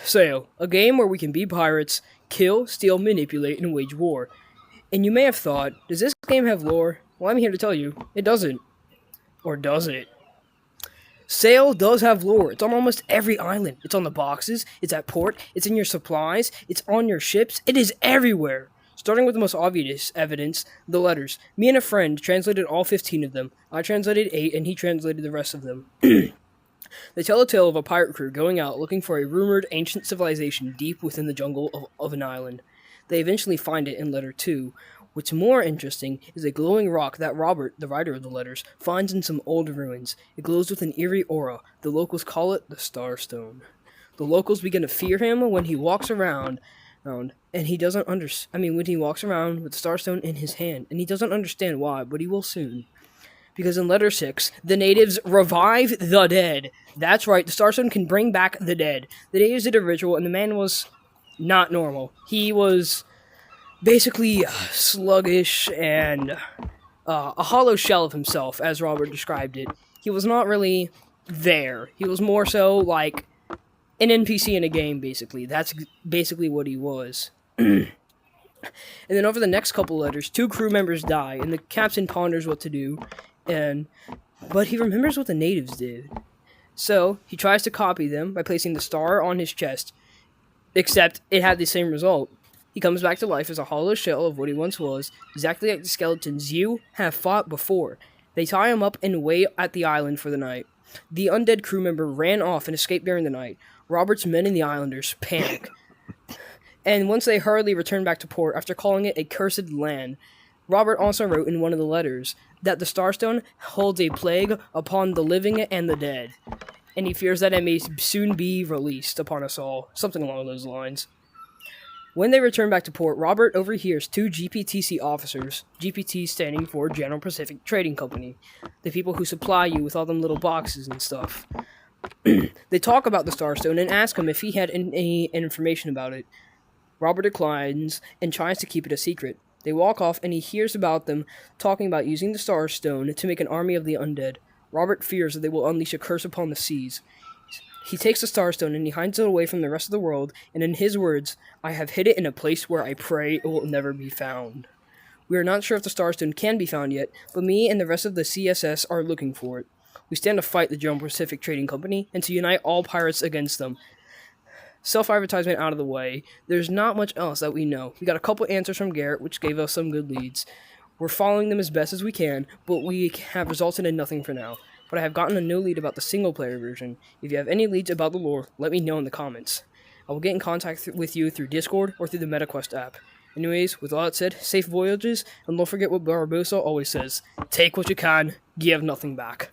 Sail, a game where we can be pirates, kill, steal, manipulate, and wage war. And you may have thought, does this game have lore? Well, I'm here to tell you, it doesn't. Or does it? Sail does have lore. It's on almost every island. It's on the boxes, it's at port, it's in your supplies, it's on your ships, it is everywhere. Starting with the most obvious evidence, the letters. Me and a friend translated all 15 of them. I translated 8 and he translated the rest of them. They tell a tale of a pirate crew going out looking for a rumored ancient civilization deep within the jungle of an island. They eventually find it in letter 2. What's more interesting is a glowing rock that Robert, the writer of the letters, finds in some old ruins. It glows with an eerie aura. The locals call it the Starstone. The locals begin to fear him when he walks around, and he doesn't when he walks around with the Starstone in his hand, and he doesn't understand why, but he will soon. Because in letter 6, the natives revive the dead. That's right, the Starstone can bring back the dead. The natives did a ritual, and the man was not normal. He was basically sluggish and a hollow shell of himself, as Robert described it. He was not really there. He was more so like an NPC in a game, basically. That's basically what he was. And then over the next couple letters, 2 crew members die, and the captain ponders what to do, but he remembers what the natives did. So, he tries to copy them by placing the star on his chest, except it had the same result. He comes back to life as a hollow shell of what he once was, exactly like the skeletons you have fought before. They tie him up and wait at the island for the night. The undead crew member ran off and escaped during the night. Robert's men and the islanders panic. And once they hurriedly return back to port after calling it a cursed land, Robert also wrote in one of the letters that the Starstone holds a plague upon the living and the dead, and he fears that it may soon be released upon us all, something along those lines. When they return back to port, Robert overhears 2 GPTC officers, GPT standing for General Pacific Trading Company, the people who supply you with all them little boxes and stuff. They talk about the Starstone and ask him if he had any information about it. Robert declines and tries to keep it a secret. They walk off and he hears about them talking about using the Starstone to make an army of the undead. Robert fears that they will unleash a curse upon the seas. He takes the Starstone and he hides it away from the rest of the world, and in his words, I have hid it in a place where I pray it will never be found. We are not sure if the Starstone can be found yet, but me and the rest of the CSS are looking for it. We stand to fight the General Pacific Trading Company and to unite all pirates against them. Self-advertisement out of the way, there's not much else that we know. We got a couple answers from Garrett, which gave us some good leads. We're following them as best as we can, but we have resulted in nothing for now. But I have gotten a new lead about the single-player version. If you have any leads about the lore, let me know in the comments. I will get in contact with you through Discord or through the MetaQuest app. Anyways, with all that said, safe voyages, and don't forget what Barbosa always says, take what you can, give nothing back.